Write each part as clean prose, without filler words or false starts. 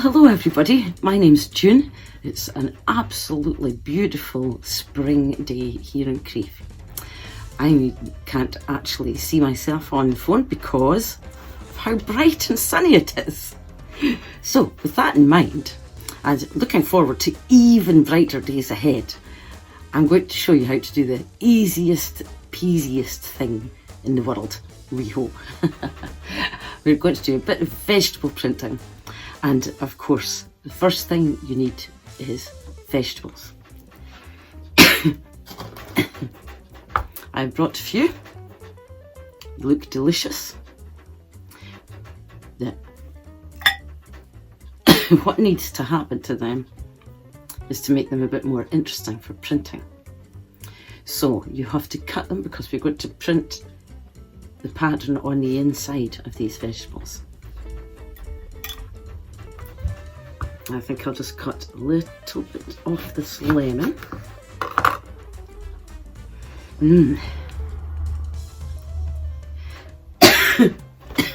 Well, hello everybody, my name's June. It's an absolutely beautiful spring day here in Crieff. I can't actually see myself on the phone because of how bright and sunny it is. So with that in mind, and looking forward to even brighter days ahead, I'm going to show you how to do the easiest peasiest thing in the world, we hope. We're going to do a bit of vegetable printing. And of course, the first thing you need is vegetables. I've brought a few. They look delicious. What needs to happen to them is to make them a bit more interesting for printing. So you have to cut them because we're going to print the pattern on the inside of these vegetables. I think I'll just cut a little bit off this lemon.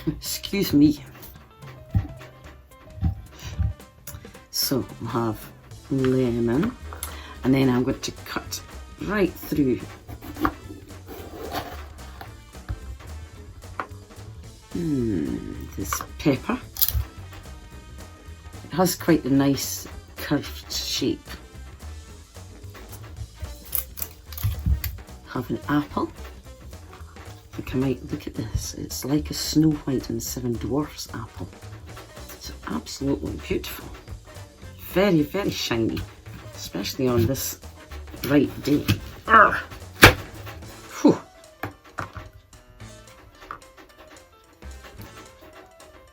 Excuse me. So we'll have lemon, and then I'm going to cut right through this pepper. It has quite a nice curved shape. Have an apple. I think I might look at this. It's like a Snow White and Seven Dwarfs apple. It's absolutely beautiful. Very, very shiny, especially on this bright day. Whew.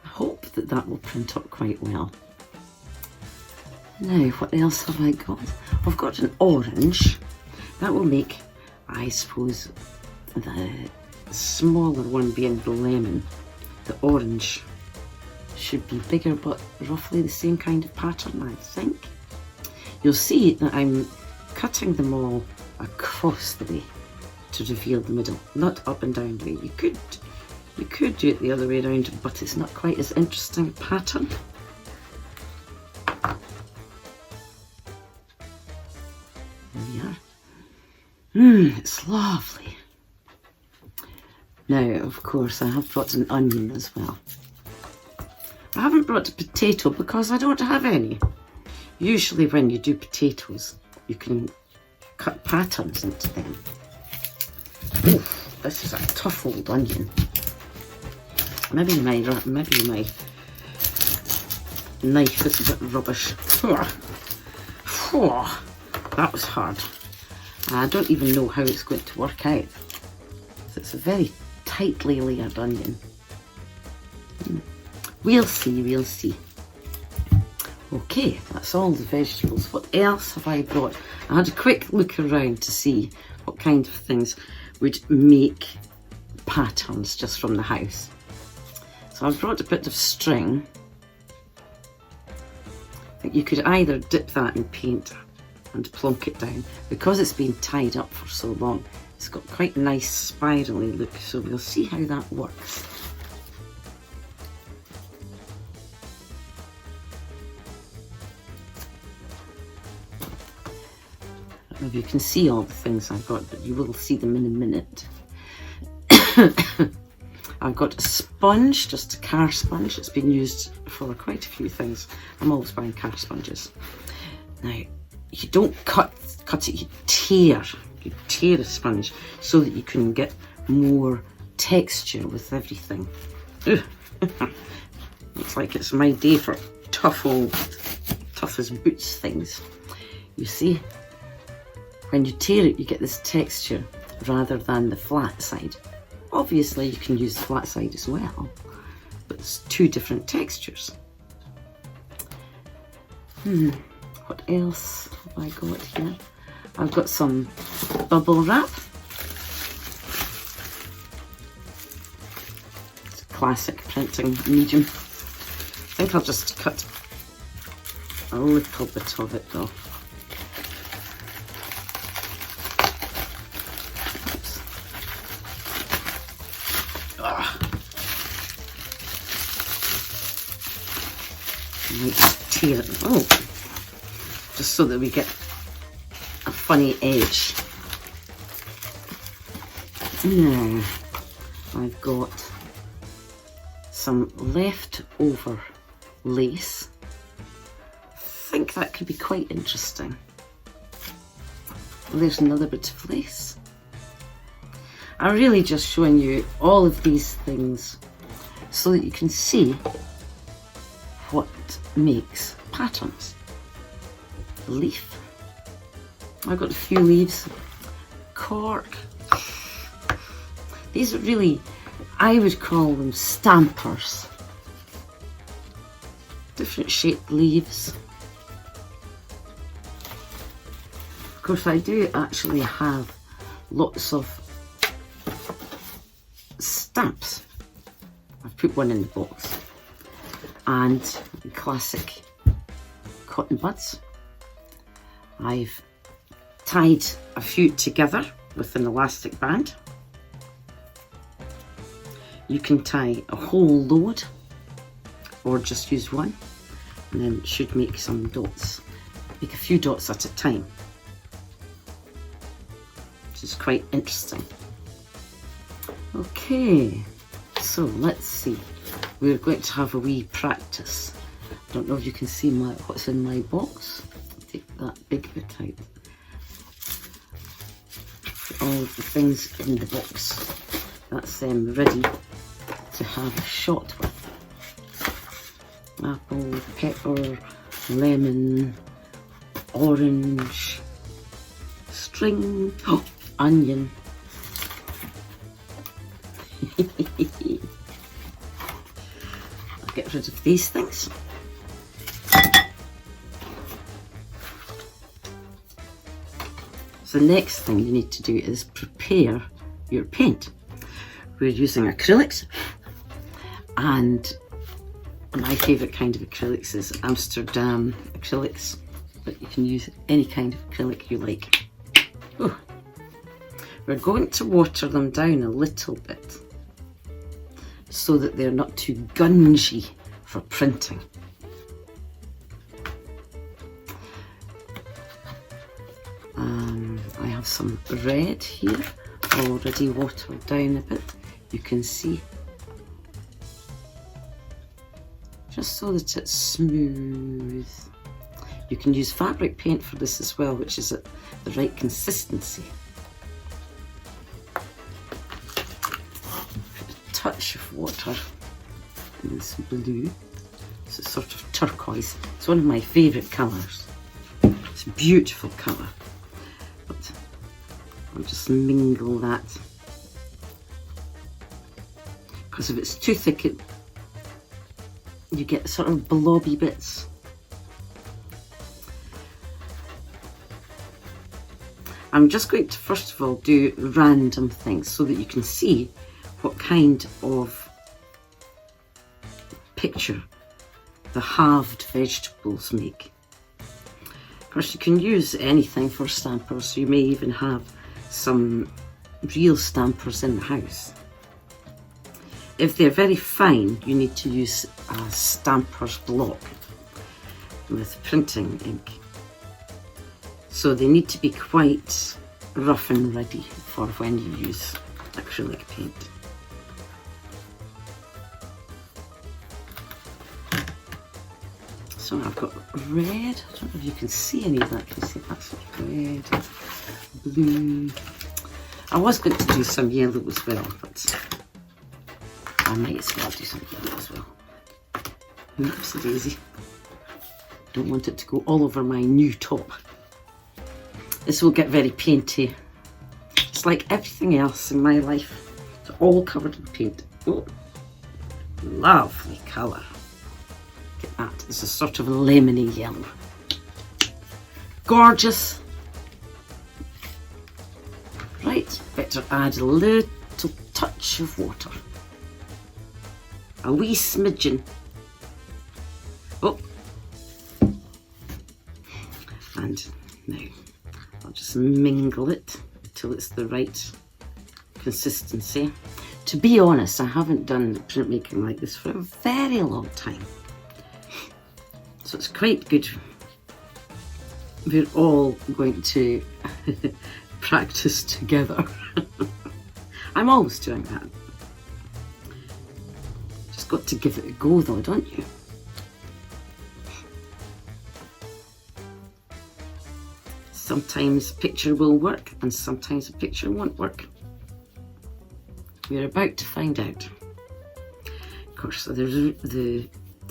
I hope that will print up quite well. Now, what else have I got? I've got an orange. That will make, I suppose, the smaller one being the lemon. The orange should be bigger, but roughly the same kind of pattern, I think. You'll see that I'm cutting them all across the way to reveal the middle, not up and down the way. You could do it the other way around, but it's not quite as interesting a pattern. There we are. It's lovely. Now, of course, I have brought an onion as well. I haven't brought a potato because I don't have any. Usually when you do potatoes, you can cut patterns into them. Ooh, this is a tough old onion. Maybe my knife is a bit rubbish. That was hard. I don't even know how it's going to work out. It's a very tightly layered onion. We'll see, we'll see. Okay, that's all the vegetables. What else have I brought? I had a quick look around to see what kind of things would make patterns just from the house. So I've brought a bit of string. I think you could either dip that in paint and plonk it down. Because it's been tied up for so long, it's got quite a nice spirally look, so we'll see how that works. I don't know if you can see all the things I've got, but you will see them in a minute. I've got a sponge, just a car sponge. It's been used for quite a few things. I'm always buying car sponges. Now, you don't cut it, you tear. You tear a sponge so that you can get more texture with everything. Looks like it's my day for tough as boots things. You see, when you tear it, you get this texture rather than the flat side. Obviously, you can use the flat side as well, but it's two different textures. What else have I got here? I've got some bubble wrap. It's a classic printing medium. I think I'll just cut a little bit of it though. Oops. tear it. Oh, just so that we get a funny edge. Now, I've got some leftover lace. I think that could be quite interesting. There's another bit of lace. I'm really just showing you all of these things so that you can see what makes patterns. Leaf. I've got a few leaves. Cork. These are really, I would call them stampers. Different shaped leaves. Of course, I do actually have lots of stamps. I've put one in the box. And classic cotton buds. I've tied a few together with an elastic band. You can tie a whole load or just use one, and then it should make some dots. Make a few dots at a time, which is quite interesting. Okay, so let's see. We're going to have a wee practice. I don't know if you can see what's in my box. I'll take that big bit out. Put all of the things in the box. That's them ready to have a shot with. Apple, pepper, lemon, orange, string, oh, onion. I'll get rid of these things. So the next thing you need to do is prepare your paint. We're using acrylics, and my favourite kind of acrylics is Amsterdam acrylics, but you can use any kind of acrylic you like. Oh. We're going to water them down a little bit so that they're not too gungy for printing. I have some red here, already watered down a bit. You can see, just so that it's smooth. You can use fabric paint for this as well, which is at the right consistency. Put a touch of water in this blue. It's a sort of turquoise. It's one of my favourite colours. It's a beautiful colour. But I'll just mingle that. Because if it's too thick, you get sort of blobby bits. I'm just going to first of all do random things so that you can see what kind of picture the halved vegetables make. Of course, you can use anything for stampers. You may even have some real stampers in the house. If they're very fine, you need to use a stamper's block with printing ink. So they need to be quite rough and ready for when you use acrylic paint. So I've got red. I don't know if you can see any of that. Can you see that's red, blue. I was going to do some yellow as well, but I might as well do some yellow as well. Oops, daisy. Don't want it to go all over my new top. This will get very painty. It's like everything else in my life. It's all covered in paint. Oh, lovely colour. Look at that. It's a sort of lemony yellow. Gorgeous. Right, better add a little touch of water. A wee smidgen. Oh. And now I'll just mingle it till it's the right consistency. To be honest, I haven't done printmaking like this for a very long time. So it's quite good. We're all going to practice together. I'm always doing that. Just got to give it a go though, don't you? Sometimes a picture will work and sometimes a picture won't work. We're about to find out. Of course, so there's the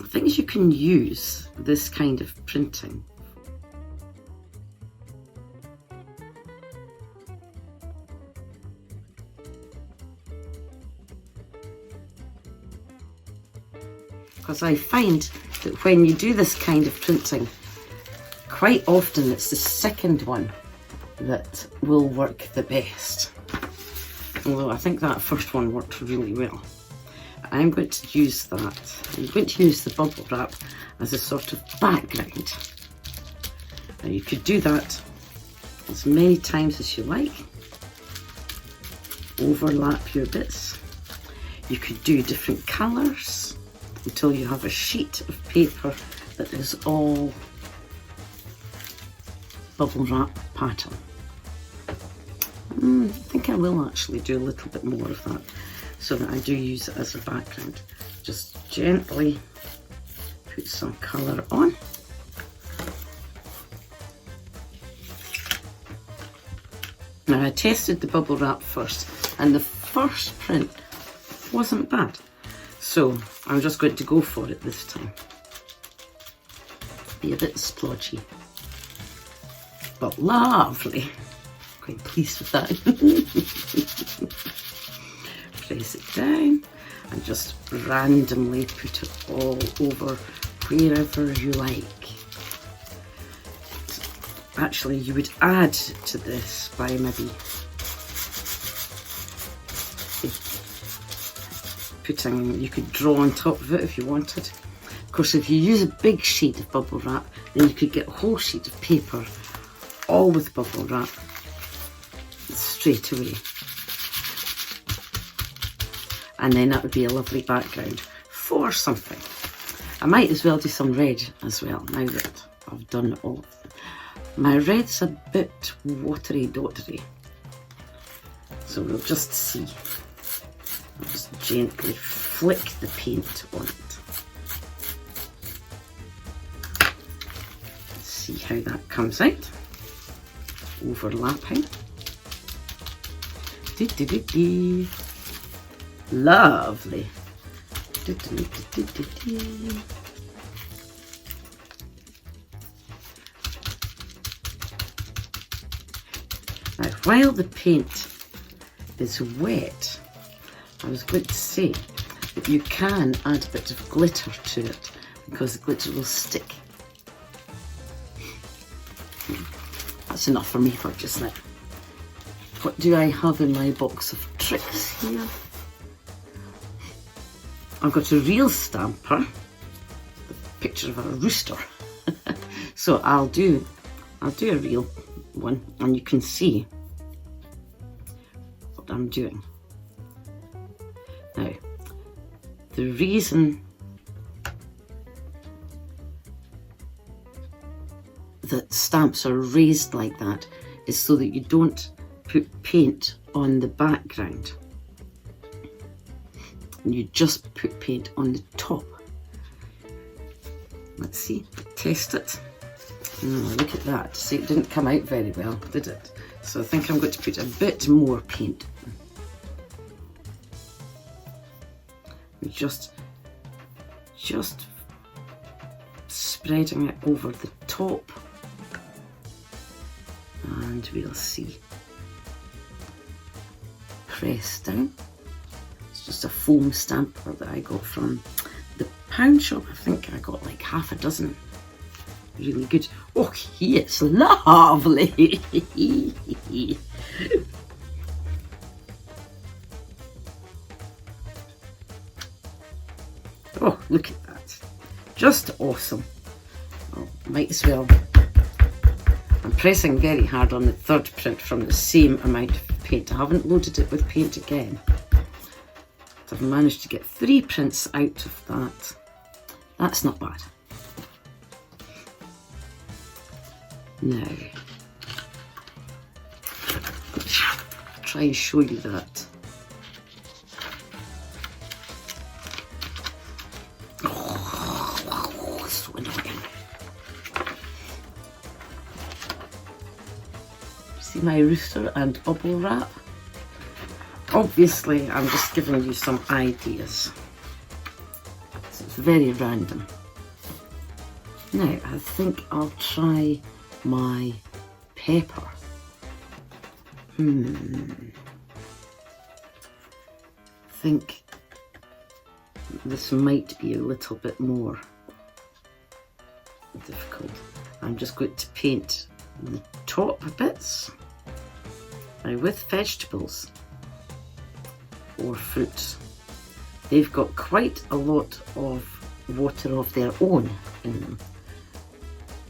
things you can use this kind of printing. Because I find that when you do this kind of printing, quite often it's the second one that will work the best. Although I think that first one worked really well. I'm going to use that. I'm going to use the bubble wrap as a sort of background. And you could do that as many times as you like. Overlap your bits. You could do different colours until you have a sheet of paper that is all bubble wrap pattern. I think I will actually do a little bit more of that so that I do use it as a background. Just gently put some colour on. Now I tested the bubble wrap first and the first print wasn't bad. So I'm just going to go for it this time. Be a bit splotchy, but lovely. Quite pleased with that. Press it down and just randomly put it all over wherever you like. Actually, you would add to this by maybe putting, you could draw on top of it if you wanted. Of course, if you use a big sheet of bubble wrap, then you could get a whole sheet of paper, all with bubble wrap, straight away. And then that would be a lovely background for something. I might as well do some red as well, now that I've done all of them. My red's a bit watery-dottery, so we'll just see. I'll just gently flick the paint on it. Let's see how that comes out. Overlapping. Lovely. Now, while the paint is wet, I was going to say that you can add a bit of glitter to it because the glitter will stick. That's enough for me for just now. What do I have in my box of tricks here? I've got a real stamper, a picture of a rooster. So I'll do a real one and you can see what I'm doing. Now, the reason that stamps are raised like that is so that you don't put paint on the background. You just put paint on the top. Let's see, test it. Oh, look at that. See, it didn't come out very well, did it? So I think I'm going to put a bit more paint. Just spreading it over the top, and we'll see. Press down. It's just a foam stamper that I got from the pound shop. I think I got like half a dozen. Really good. Oh, it's lovely. Oh, look at that. Just awesome. Oh, might as well. I'm pressing very hard on the third print from the same amount of paint. I haven't loaded it with paint again. But I've managed to get 3 prints out of that. That's not bad. Now, try and show you that. Oh, so annoying. See my rooster and bubble wrap? Obviously, I'm just giving you some ideas. So it's very random. Now, I think I'll try my pepper. I think this might be a little bit more difficult. I'm just going to paint the top bits now with vegetables or fruits. They've got quite a lot of water of their own in them,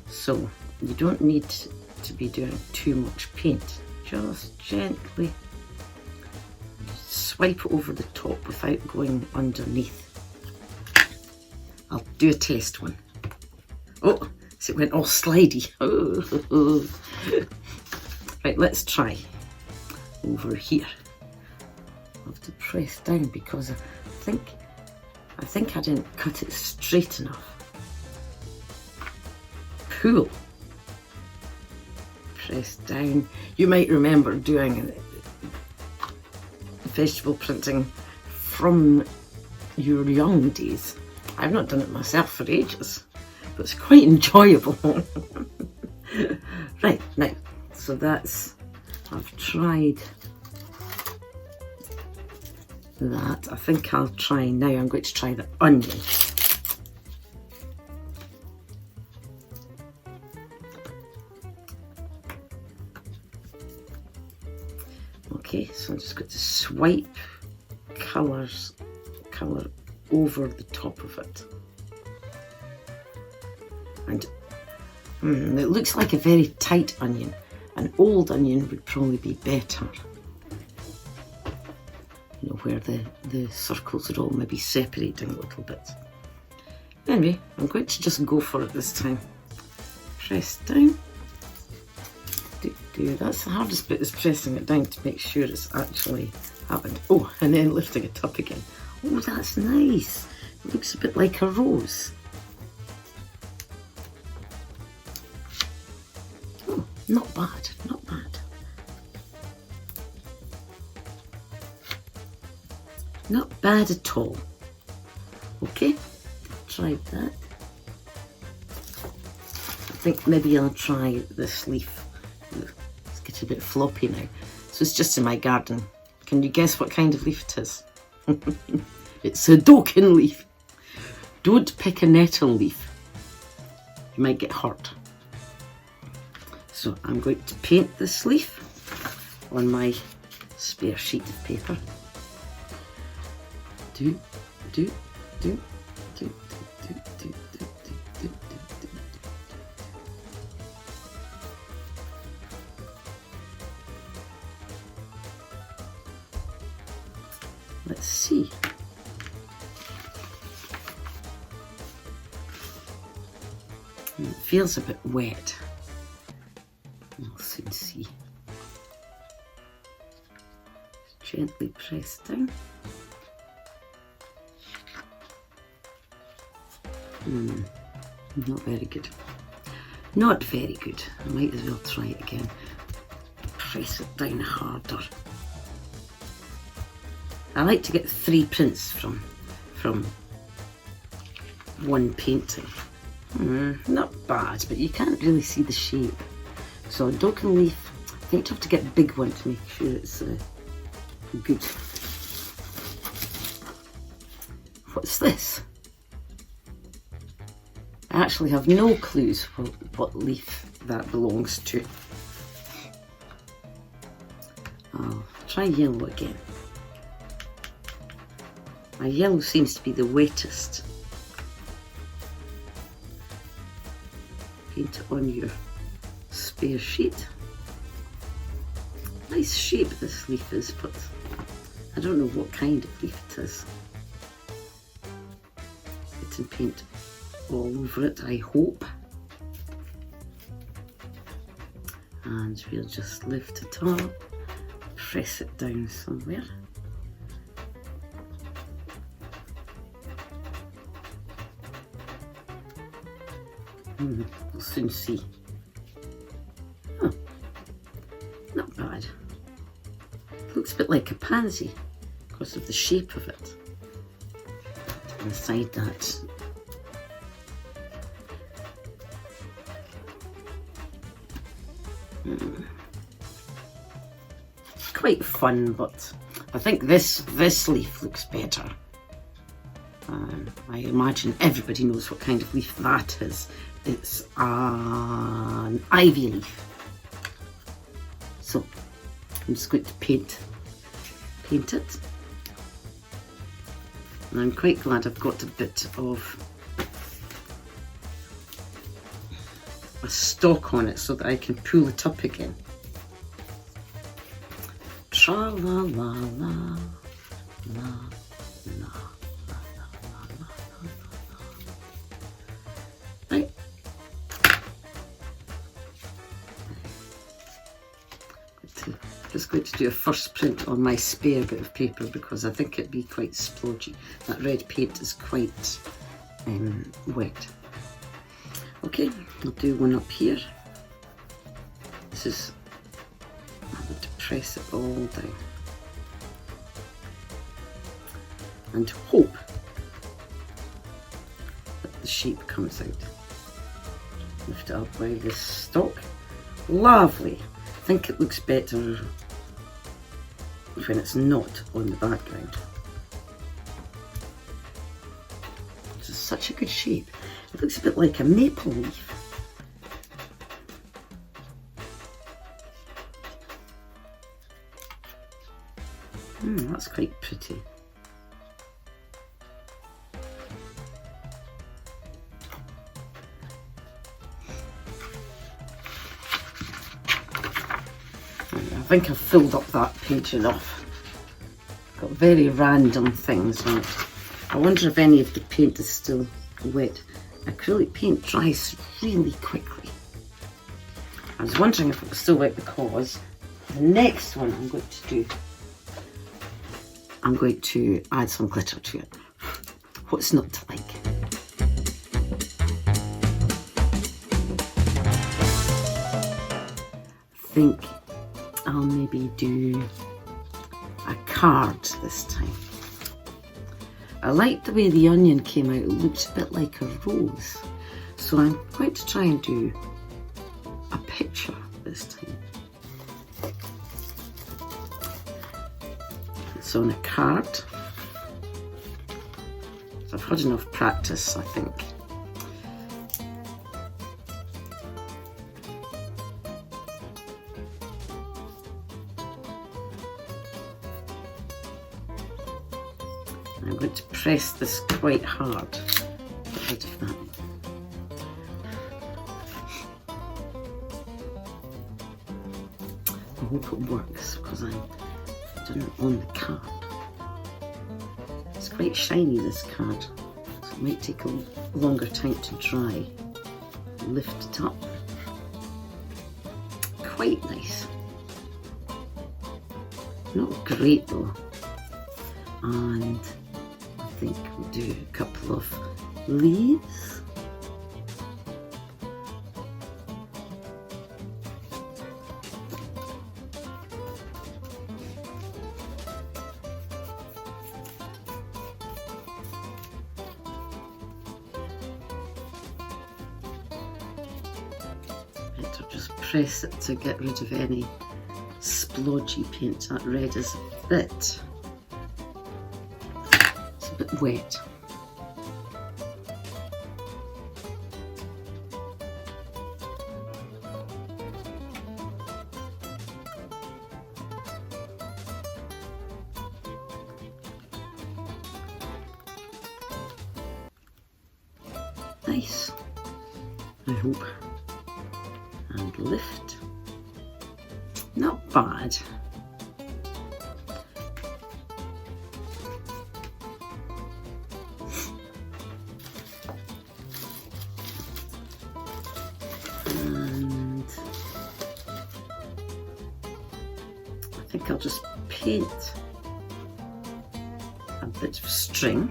so you don't need to be doing too much paint. Just gently swipe it over the top without going underneath. I'll do a test one. Oh, so it went all slidey. Oh. Right, let's try over here. I'll have to press down because I think I didn't cut it straight enough. Cool. Press down. You might remember doing vegetable printing from your young days. I've not done it myself for ages, but it's quite enjoyable. Right, now, so that's, I've tried that. I think I'll try, now I'm going to try the onion. Okay, so I'm just going to swipe colour over the top of it. And it looks like a very tight onion. An old onion would probably be better. You know, where the circles are all maybe separating a little bit. Anyway, I'm going to just go for it this time. Press down. That's the hardest bit, is pressing it down to make sure it's actually happened. Oh, and then lifting it up again. Oh, that's nice. It looks a bit like a rose. Oh, not bad, not bad. Not bad at all. Okay, tried that. I think maybe I'll try this leaf. It's getting a bit floppy now. So it's just in my garden. Can you guess what kind of leaf it is? It's a docken leaf. Don't pick a nettle leaf. You might get hurt. So I'm going to paint this leaf on my spare sheet of paper. Let's see. It feels a bit wet. We'll soon see. Gently press down. Not very good. Not very good. I might as well try it again. Press it down harder. I like to get 3 prints from one painting. Not bad, but you can't really see the shape. So a docken leaf, I think you have to get a big one to make sure it's good. What's this? I actually have no clues what leaf that belongs to. I'll try yellow again. My yellow seems to be the wettest. Paint it on your spare sheet. Nice shape this leaf is, but I don't know what kind of leaf it is. Getting paint all over it, I hope. And we'll just lift it up, press it down somewhere. We'll soon see. Oh, not bad. Looks a bit like a pansy because of the shape of it. Inside that. Quite fun, but I think this leaf looks better. I imagine everybody knows what kind of leaf that is. It's an ivy leaf. So I'm just going to paint it. And I'm quite glad I've got a bit of a stalk on it so that I can pull it up again. Tra la la la la la. Right. Just going to do a first print on my spare bit of paper because I think it'd be quite splodgy. That red paint is quite wet. Okay, I'll do one up here. This is, I'm going to press it all down and hope that the shape comes out. Lift it up by this stalk. Lovely. I think it looks better when it's not on the background. This is such a good shape. It looks a bit like a maple leaf. That's quite pretty. I think I've filled up that page enough. Got very random things on it. I wonder if any of the paint is still wet. Acrylic paint dries really quickly. I was wondering if it was still wet because the next one I'm going to add some glitter to it. What's not to like? I think I'll maybe do a card this time. I like the way the onion came out. It looks a bit like a rose. So I'm going to try and do a picture this time. It's on a card. So I've had enough practice, I think. I'm going to press this quite hard. Get rid of that. I hope it works because I'm doing it on the card. It's quite shiny, this card, so it might take a longer time to dry. Lift it up. Quite nice. Not great though. And I think we'll do a couple of leaves. Better just press it to get rid of any splodgy paint. That red is a bit wet. Nice, I hope. And lift. Not bad. And think I'll just paint a bit of string.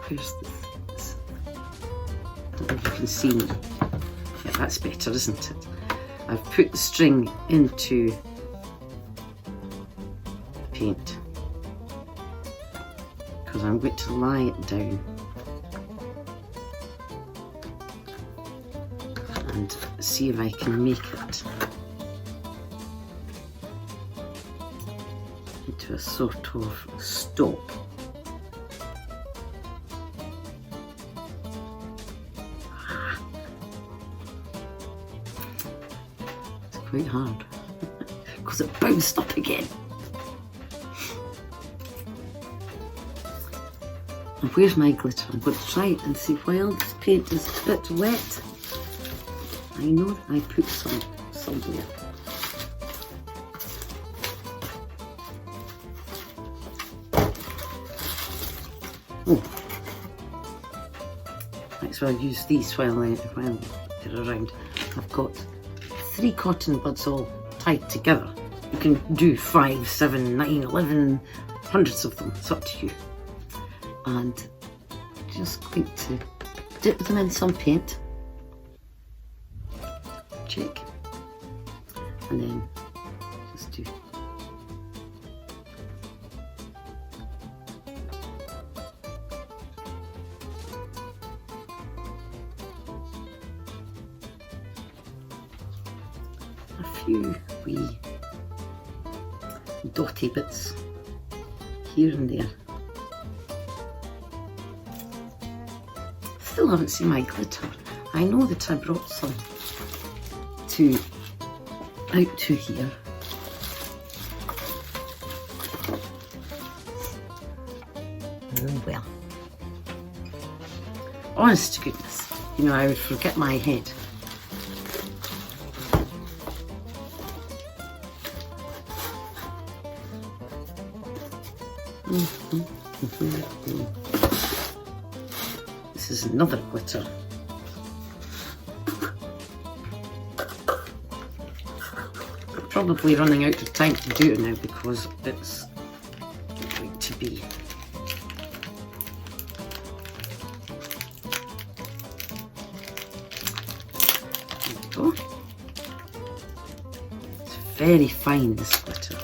Where's this? I don't know if you can see me. Yeah, that's better, isn't it? I've put the string into the paint because I'm going to lie it down and see if I can make it into a sort of stalk. It's quite hard because it bounced up again. And where's my glitter? I'm going to try it and see while this paint is a bit wet. I know that I put some somewhere. Oh, right, so I'll use these while they're around. I've got 3 cotton buds all tied together. You can do 5, 7, 9, 11, hundreds of them. It's up to you. And just going to dip them in some paint. Check. And then just do a few wee dotty bits here and there. Still haven't seen my glitter. I know that I brought some out to here. Oh well. Honest to goodness, you know, I would forget my head. This is another glitter. Probably running out of time to do it now because it's going to be there we go. It's very fine, this glitter.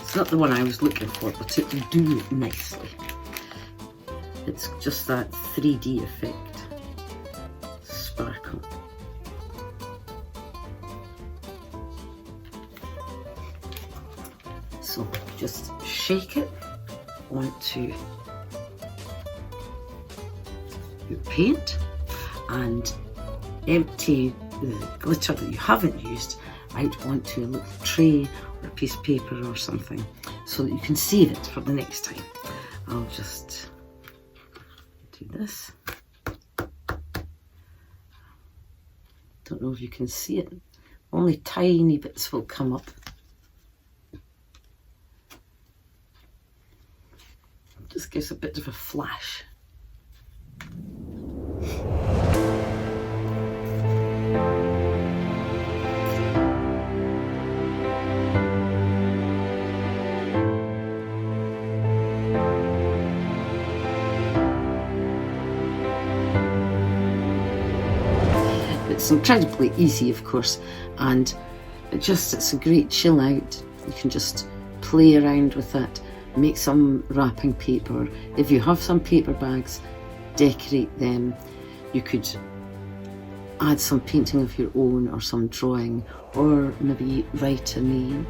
It's not the one I was looking for, but it will do nicely. It's just that 3D effect. Sparkle. So just shake it onto your paint and empty the glitter that you haven't used out onto a little tray or a piece of paper or something so that you can save it for the next time. I'll just do this. Don't know if you can see it. Only tiny bits will come up. Just gives a bit of a flash. It's incredibly easy, of course, and it's a great chill out. You can just play around with it, make some wrapping paper. If you have some paper bags, decorate them. You could add some painting of your own or some drawing, or maybe write a name.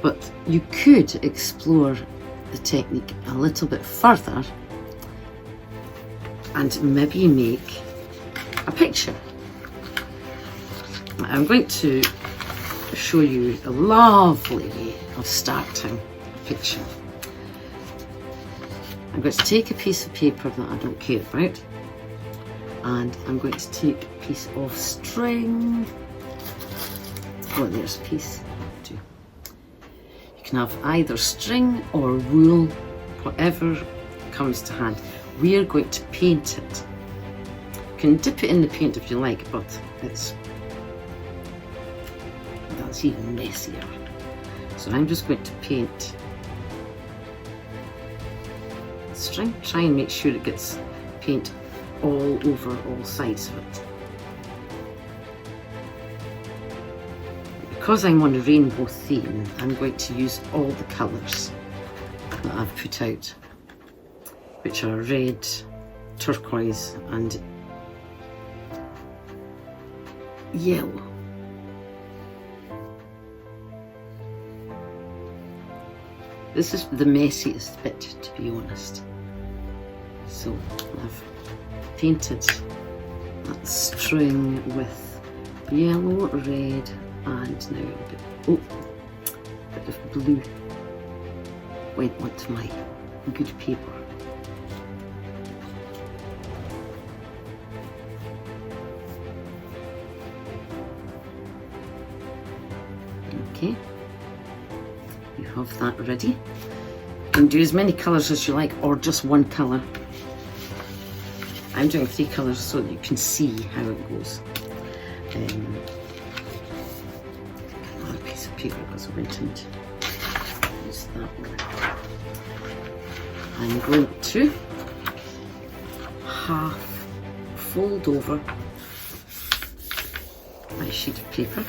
But you could explore the technique a little bit further and maybe make a picture. I'm going to show you a lovely way of starting a picture. I'm going to take a piece of paper that I don't care about, and I'm going to take a piece of string. Oh, there's a piece. You can have either string or wool, whatever comes to hand. We are going to paint it can dip it in the paint if you like, but that's even messier. So I'm just going to paint the string. Try and make sure it gets paint all over all sides of it. Because I'm on a rainbow theme, I'm going to use all the colours that I've put out, which are red, turquoise and yellow. This is the messiest bit, to be honest. So I've painted that string with yellow, red and now a bit of blue went onto my good paper. Okay, you have that ready. You can do as many colours as you like, or just one colour. I'm doing 3 colours so that you can see how it goes. Another piece of paper because I went and use that one. I'm going to half fold over my sheet of paper,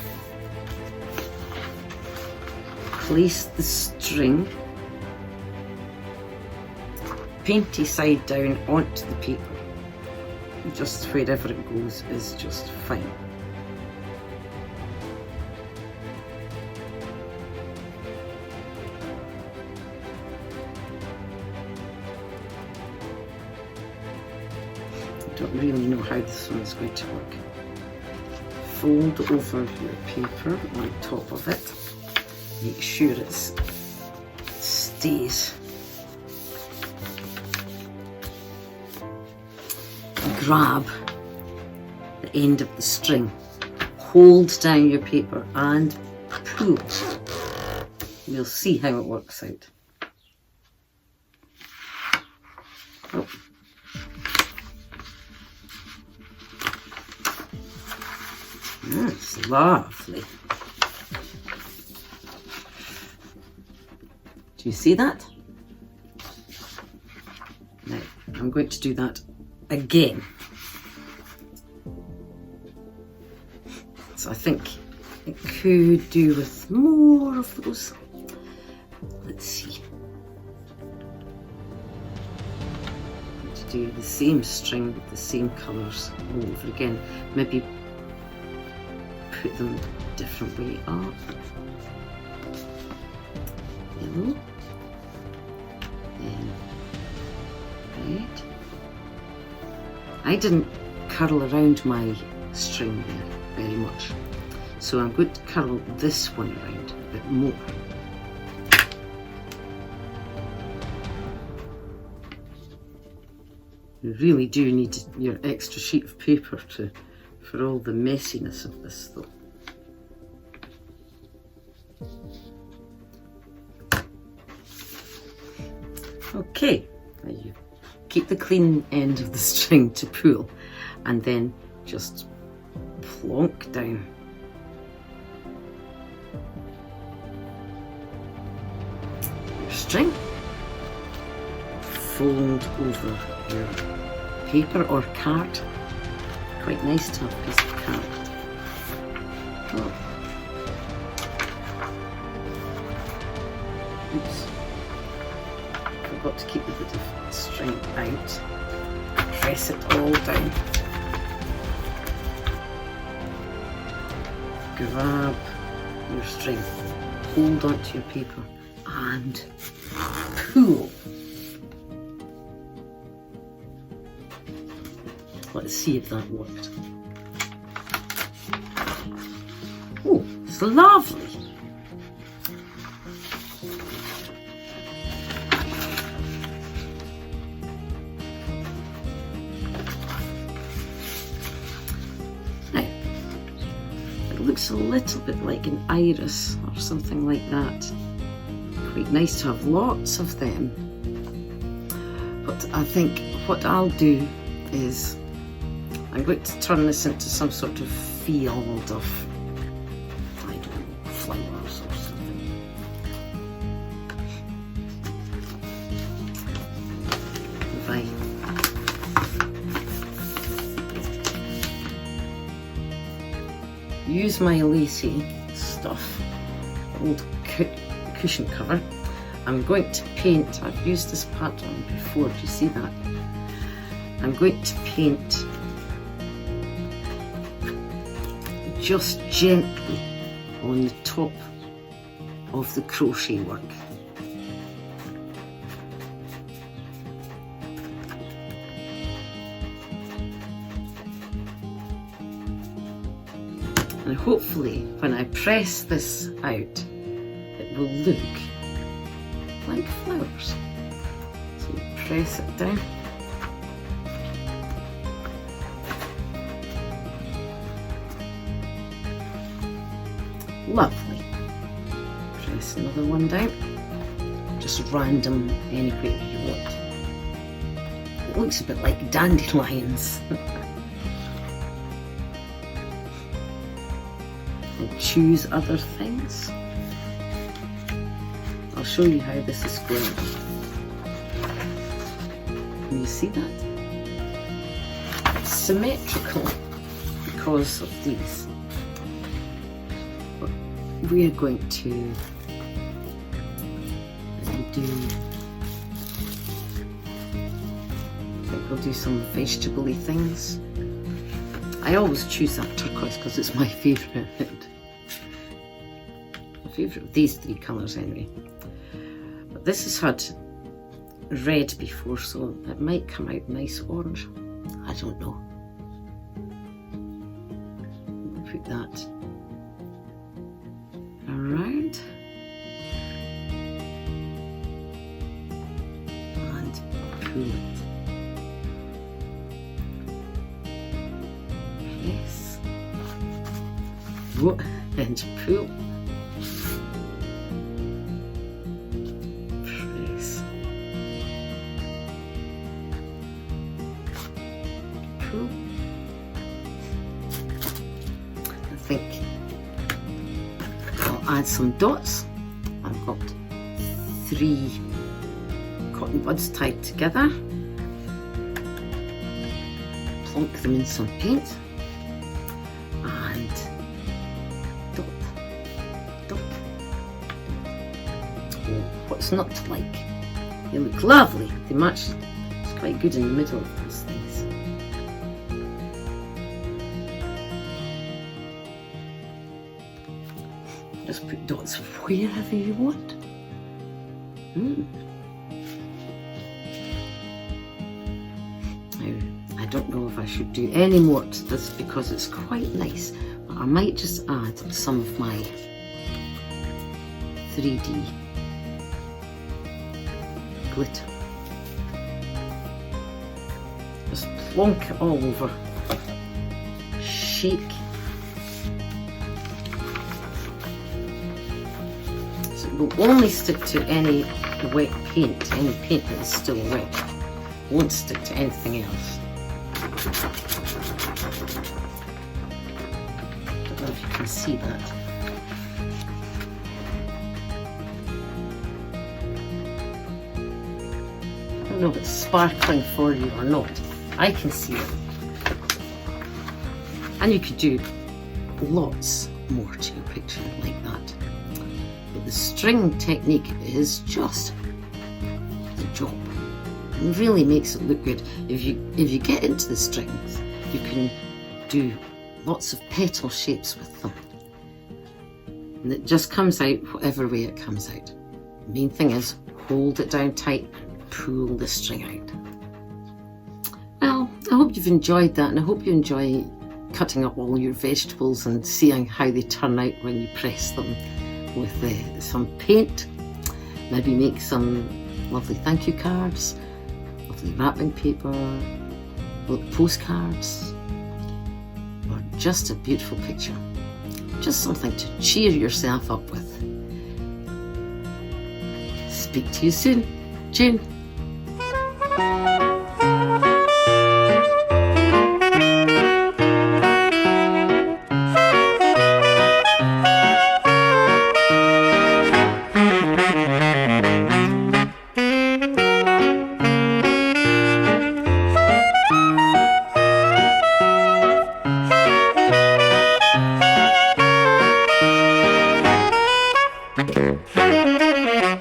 place the string painty side down onto the paper. Just wherever it goes is just fine. I don't really know how this one's going to work. Fold over your paper on top of it. Make sure it stays. Grab the end of the string, hold down your paper and pull. You'll see how it works out. Oh. That's lovely. Do you see that? Now, I'm going to do that again. So I think it could do with more of those. Let's see. I'm going to do the same string with the same colours all over again. Maybe put them a different way up. Yellow. Then red. I didn't curl around my string there very much, so I'm going to curl this one around a bit more. You really do need your extra sheet of paper for all the messiness of this though. Okay, now you keep the clean end of the string to pull and then just plonk down. Your string, fold over your paper or card. Quite nice to have a piece of card. Oh. Oops. Forgot to keep the bit of string out. Press it all down. Grab your string, hold onto your paper and pull. Let's see if that worked. Oh, it's lovely. Looks a little bit like an iris or something like that. Quite nice to have lots of them. But I think what I'll do is I'm going to turn this into some sort of field of, I don't know, flowers or something. If I use my lacy stuff, old cushion cover, I'm going to paint. I've used this pattern before, do you see that? I'm going to paint just gently on the top of the crochet work. And hopefully when I press this out, it will look like flowers. So you press it down. Lovely. Press another one down. Just random anywhere you want. It looks a bit like dandelions. And choose other things. I'll show you how this is going. Can you see that? It's symmetrical because of these. We are going to do, I think we'll do some vegetable-y things. I always choose that turquoise because it's my favourite. My favourite of these three colours anyway. But this has had red before, so it might come out nice orange. I don't know. We'll put that around and pull it. Press. Whoa, and pull. Press. Pull. I think I'll add some dots. I've got 3 cotton buds tied together. Plonk them in some paint and dot, dot, dot. Oh, what's not to like? They look lovely. They match. It's quite good in the middle of those things. Just put dots wherever you want. Now, I don't know if I should do any more to this because it's quite nice, but I might just add some of my 3D glitter. Just plonk it all over. Shake. So it will only stick to any wet paint, any paint that is still wet. It won't stick to anything else. I don't know if you can see that. I don't know if it's sparkling for you or not. I can see it. And you could do lots more to your picture like that. But the string technique is just the job. It really makes it look good. If you get into the strings, you can do lots of petal shapes with them. And it just comes out whatever way it comes out. The main thing is hold it down tight and pull the string out. Well, I hope you've enjoyed that, and I hope you enjoy cutting up all your vegetables and seeing how they turn out when you press them with some paint. Maybe make some lovely thank you cards, lovely wrapping paper, postcards, or just a beautiful picture. Just something to cheer yourself up with. Speak to you soon. June.